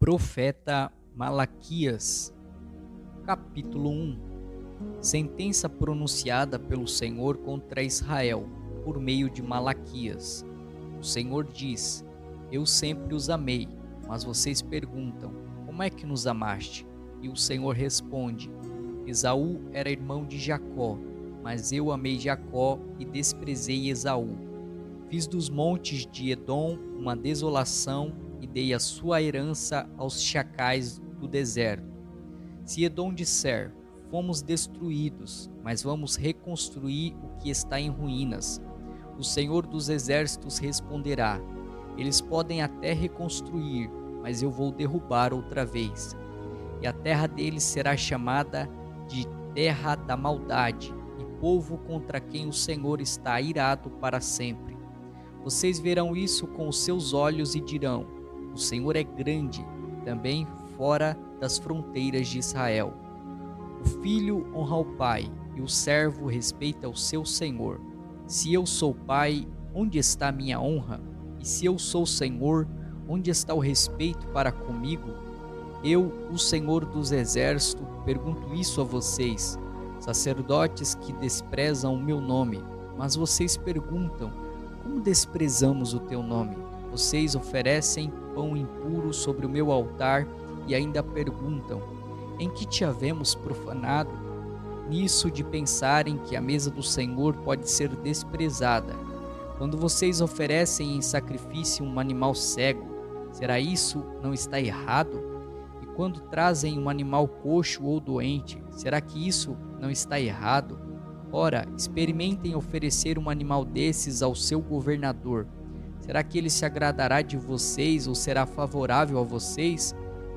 Profeta Malaquias, capítulo 1. Sentença pronunciada pelo Senhor contra Israel, por meio de Malaquias. O Senhor diz: Eu sempre os amei, mas vocês perguntam: como é que nos amaste? E o Senhor responde: Esaú era irmão de Jacó, mas eu amei Jacó e desprezei Esaú. Fiz dos montes de Edom uma desolação e dei a sua herança aos chacais do deserto. Se Edom disser: fomos destruídos, mas vamos reconstruir o que está em ruínas, o Senhor dos Exércitos responderá: eles podem até reconstruir, mas eu vou derrubar outra vez. E a terra deles será chamada de terra da maldade, e povo contra quem o Senhor está irado para sempre. Vocês verão isso com os seus olhos e dirão: o Senhor é grande, também fora das fronteiras de Israel. O filho honra o pai, e o servo respeita o seu senhor. Se eu sou pai, onde está a minha honra? E se eu sou senhor, onde está o respeito para comigo? Eu, o Senhor dos Exércitos, pergunto isso a vocês, sacerdotes que desprezam o meu nome. Mas vocês perguntam: como desprezamos o teu nome? Vocês oferecem pão impuro sobre o meu altar e ainda perguntam: em que te havemos profanado? Nisso de pensarem que a mesa do Senhor pode ser desprezada. Quando vocês oferecem em sacrifício um animal cego, será isso não está errado? E quando trazem um animal coxo ou doente, será que isso não está errado? Ora, experimentem oferecer um animal desses ao seu governador. Será que ele se agradará de vocês ou será favorável a vocês?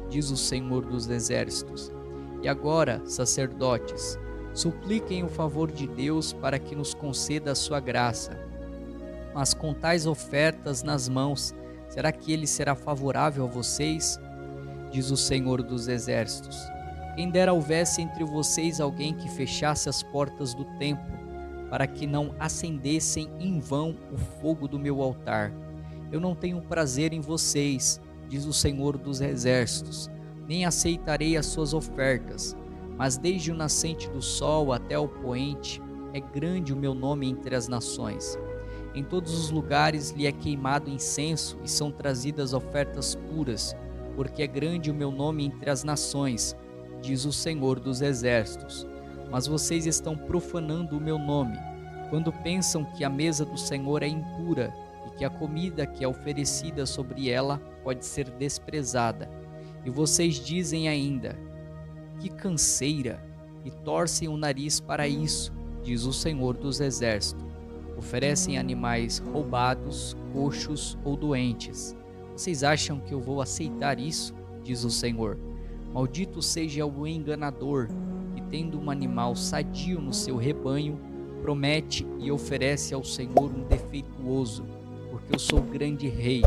Diz o Senhor dos Exércitos. E agora, sacerdotes, supliquem o favor de Deus para que nos conceda a sua graça. Mas com tais ofertas nas mãos, será que ele será favorável a vocês? Diz o Senhor dos Exércitos. Quem dera houvesse entre vocês alguém que fechasse as portas do templo, para que não acendessem em vão o fogo do meu altar. Eu não tenho prazer em vocês, diz o Senhor dos Exércitos, nem aceitarei as suas ofertas. Mas desde o nascente do sol até o poente, é grande o meu nome entre as nações. Em todos os lugares lhe é queimado incenso e são trazidas ofertas puras, porque é grande o meu nome entre as nações, diz o Senhor dos Exércitos. Mas vocês estão profanando o meu nome, quando pensam que a mesa do Senhor é impura e que a comida que é oferecida sobre ela pode ser desprezada. E vocês dizem ainda: que canseira! E torcem o nariz para isso, diz o Senhor dos Exércitos. Oferecem animais roubados, coxos ou doentes. Vocês acham que eu vou aceitar isso? Diz o Senhor. Maldito seja o enganador, que tendo um animal sadio no seu rebanho, promete e oferece ao Senhor um defeituoso, porque eu sou grande rei,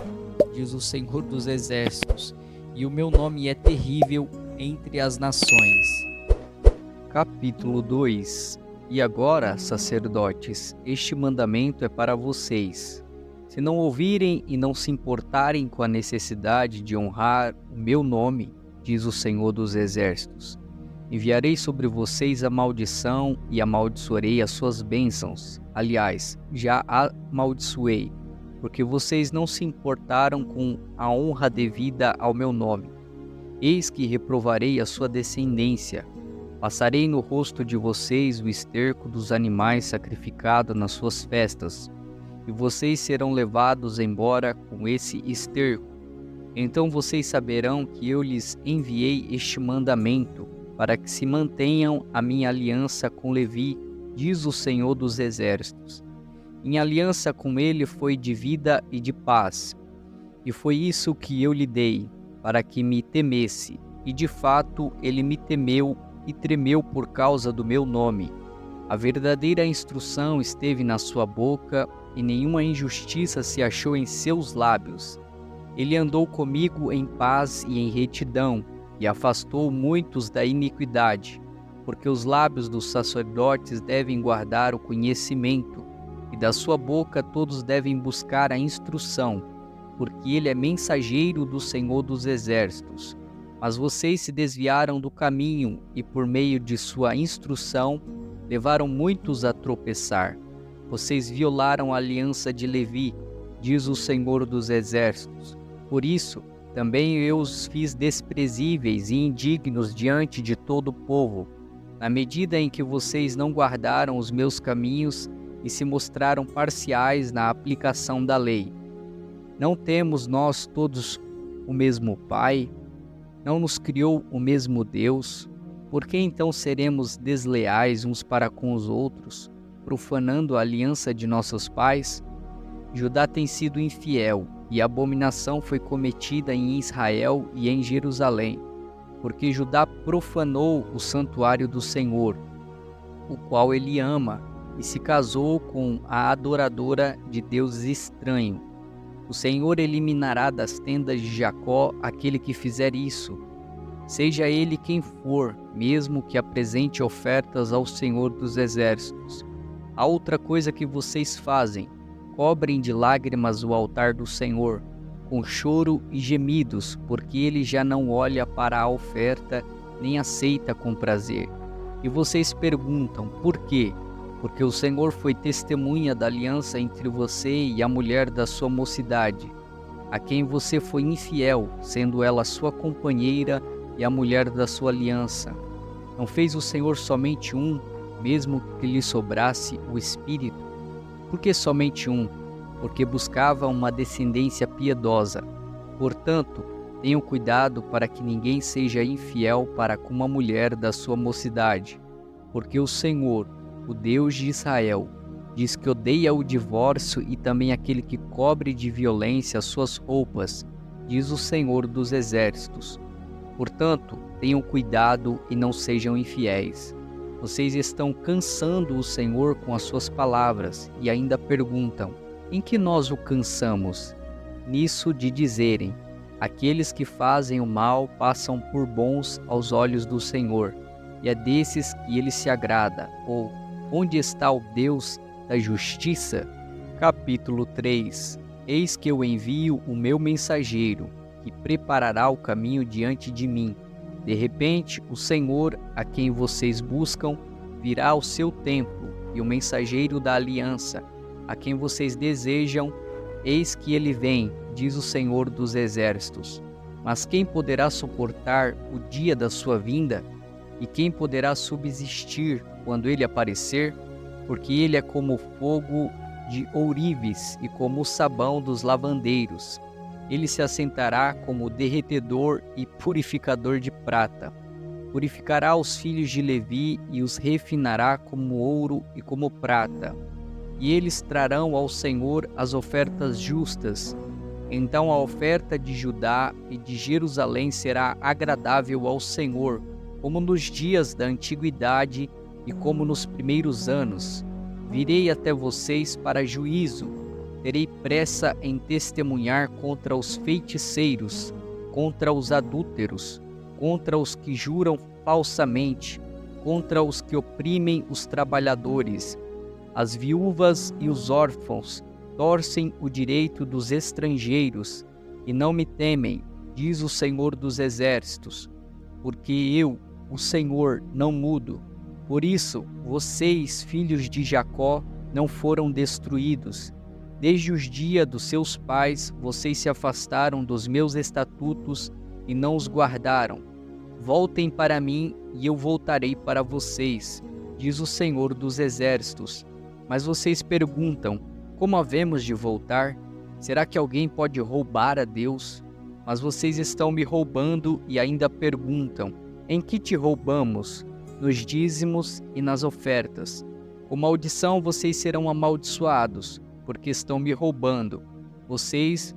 diz o Senhor dos Exércitos, e o meu nome é terrível entre as nações. Capítulo 2. E agora, sacerdotes, este mandamento é para vocês. Se não ouvirem e não se importarem com a necessidade de honrar o meu nome, diz o Senhor dos Exércitos, enviarei sobre vocês a maldição e amaldiçoarei as suas bênçãos. Aliás, já amaldiçoei, porque vocês não se importaram com a honra devida ao meu nome. Eis que reprovarei a sua descendência. Passarei no rosto de vocês o esterco dos animais sacrificados nas suas festas, e vocês serão levados embora com esse esterco. Então vocês saberão que eu lhes enviei este mandamento, para que se mantenham a minha aliança com Levi, diz o Senhor dos Exércitos. Minha aliança com ele foi de vida e de paz, e foi isso que eu lhe dei, para que me temesse, e de fato ele me temeu e tremeu por causa do meu nome. A verdadeira instrução esteve na sua boca, e nenhuma injustiça se achou em seus lábios. Ele andou comigo em paz e em retidão, e afastou muitos da iniquidade, porque os lábios dos sacerdotes devem guardar o conhecimento, e da sua boca todos devem buscar a instrução. porque ele é mensageiro do Senhor dos Exércitos. Mas vocês se desviaram do caminho e, por meio de sua instrução, levaram muitos a tropeçar. Vocês violaram a aliança de Levi, diz o Senhor dos Exércitos. Por isso, também eu os fiz desprezíveis e indignos diante de todo o povo, na medida em que vocês não guardaram os meus caminhos e se mostraram parciais na aplicação da lei. Não temos nós todos o mesmo Pai? Não nos criou o mesmo Deus? Por que então seremos desleais uns para com os outros, profanando a aliança de nossos pais? Judá tem sido infiel, e a abominação foi cometida em Israel e em Jerusalém, porque Judá profanou o santuário do Senhor, o qual ele ama, e se casou com a adoradora de deuses estranhos. O Senhor eliminará das tendas de Jacó aquele que fizer isso, seja ele quem for, mesmo que apresente ofertas ao Senhor dos Exércitos. Há outra coisa que vocês fazem: cobrem de lágrimas o altar do Senhor, com choro e gemidos, porque ele já não olha para a oferta, nem aceita com prazer. E vocês perguntam, por quê? Porque o Senhor foi testemunha da aliança entre você e a mulher da sua mocidade, a quem você foi infiel, sendo ela sua companheira e a mulher da sua aliança. Não fez o Senhor somente um, mesmo que lhe sobrasse o espírito? Por que somente um? Porque buscava uma descendência piedosa. Portanto, tenham cuidado para que ninguém seja infiel para com uma mulher da sua mocidade, porque o Senhor, o Deus de Israel, diz que odeia o divórcio e também aquele que cobre de violência as suas roupas, diz o Senhor dos Exércitos. Portanto, tenham cuidado e não sejam infiéis. Vocês estão cansando o Senhor com as suas palavras e ainda perguntam: em que nós o cansamos? Nisso de dizerem: aqueles que fazem o mal passam por bons aos olhos do Senhor, e é desses que ele se agrada. Ou, onde está o Deus da justiça? Capítulo 3. Eis que eu envio o meu mensageiro, que preparará o caminho diante de mim. De repente, o Senhor, a quem vocês buscam, virá ao seu templo, e o mensageiro da aliança, a quem vocês desejam, eis que ele vem, diz o Senhor dos Exércitos. Mas quem poderá suportar o dia da sua vinda? E quem poderá subsistir quando ele aparecer? Porque ele é como o fogo de ourives e como o sabão dos lavandeiros. Ele se assentará como derretedor e purificador de prata. Purificará os filhos de Levi e os refinará como ouro e como prata. E eles trarão ao Senhor as ofertas justas. Então a oferta de Judá e de Jerusalém será agradável ao Senhor, como nos dias da antiguidade e como nos primeiros anos. Virei até vocês para juízo. Terei pressa em testemunhar contra os feiticeiros, contra os adúlteros, contra os que juram falsamente, contra os que oprimem os trabalhadores. As viúvas e os órfãos torcem o direito dos estrangeiros e não me temem, diz o Senhor dos Exércitos, porque eu, o Senhor, não mudo. Por isso, vocês, filhos de Jacó, não foram destruídos. Desde os dias dos seus pais, vocês se afastaram dos meus estatutos e não os guardaram. Voltem para mim e eu voltarei para vocês, diz o Senhor dos Exércitos. Mas vocês perguntam, como havemos de voltar? Será que alguém pode roubar a Deus? Mas vocês estão me roubando e ainda perguntam, em que te roubamos? Nos dízimos e nas ofertas. Com maldição vocês serão amaldiçoados, porque estão me roubando, vocês,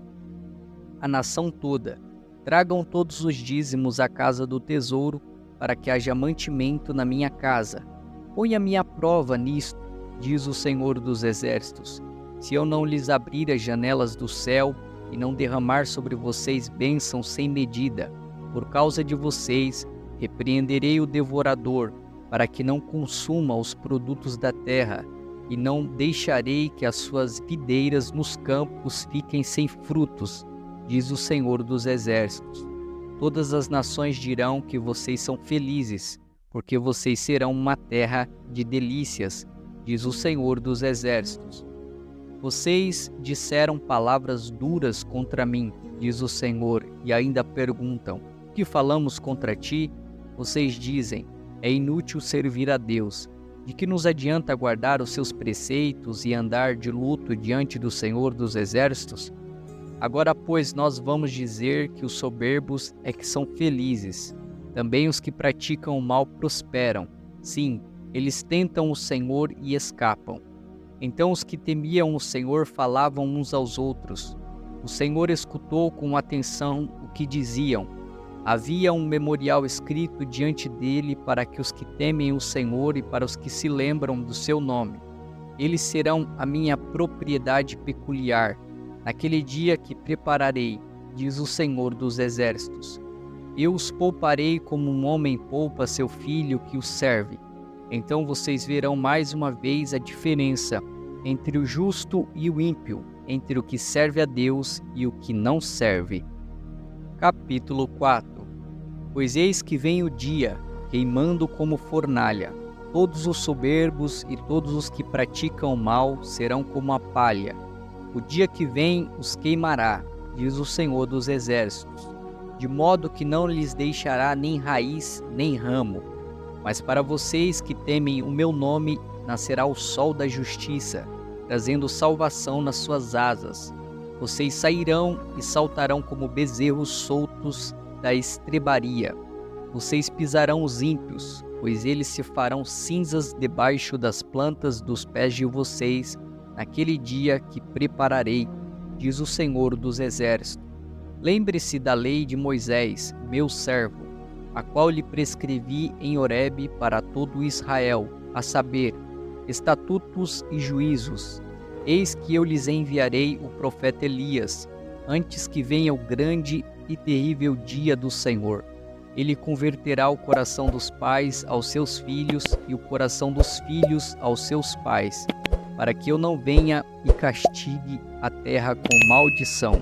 a nação toda. Tragam todos os dízimos à casa do tesouro, para que haja mantimento na minha casa. Ponha-me à prova nisto, diz o Senhor dos Exércitos, se eu não lhes abrir as janelas do céu e não derramar sobre vocês bênçãos sem medida. Por causa de vocês, repreenderei o devorador, para que não consuma os produtos da terra, e não deixarei que as suas videiras nos campos fiquem sem frutos. diz o Senhor dos Exércitos. Todas as nações dirão que vocês são felizes, porque vocês serão uma terra de delícias, diz o Senhor dos Exércitos. Vocês disseram palavras duras contra mim, diz o Senhor, e ainda perguntam: o que falamos contra ti? Vocês dizem: é inútil servir a Deus. De que nos adianta guardar os seus preceitos e andar de luto diante do Senhor dos Exércitos? Agora, pois, nós vamos dizer que os soberbos é que são felizes. Também os que praticam o mal prosperam. Sim, eles tentam o Senhor e escapam. Então os que temiam o Senhor falavam uns aos outros. O Senhor escutou com atenção o que diziam. Havia um memorial escrito diante dele para que os que temem o Senhor e para os que se lembram do seu nome. Eles serão a minha propriedade peculiar, naquele dia que prepararei, diz o Senhor dos Exércitos. Eu os pouparei como um homem poupa seu filho que o serve. Então vocês verão mais uma vez a diferença entre o justo e o ímpio, entre o que serve a Deus e o que não serve. Capítulo 4. Pois eis que vem o dia, queimando como fornalha. Todos os soberbos e todos os que praticam o mal serão como a palha. O dia que vem os queimará, diz o Senhor dos Exércitos, de modo que não lhes deixará nem raiz nem ramo. Mas para vocês que temem o meu nome, nascerá o sol da justiça, trazendo salvação nas suas asas. Vocês sairão e saltarão como bezerros soltos da estrebaria. Vocês pisarão os ímpios, pois eles se farão cinzas debaixo das plantas dos pés de vocês, naquele dia que prepararei, diz o Senhor dos Exércitos. Lembre-se da lei de Moisés, meu servo, a qual lhe prescrevi em Horebe para todo Israel, a saber, estatutos e juízos. Eis que eu lhes enviarei o profeta Elias, antes que venha o grande e terrível dia do Senhor. Ele converterá o coração dos pais aos seus filhos e o coração dos filhos aos seus pais, para que eu não venha e castigue a terra com maldição.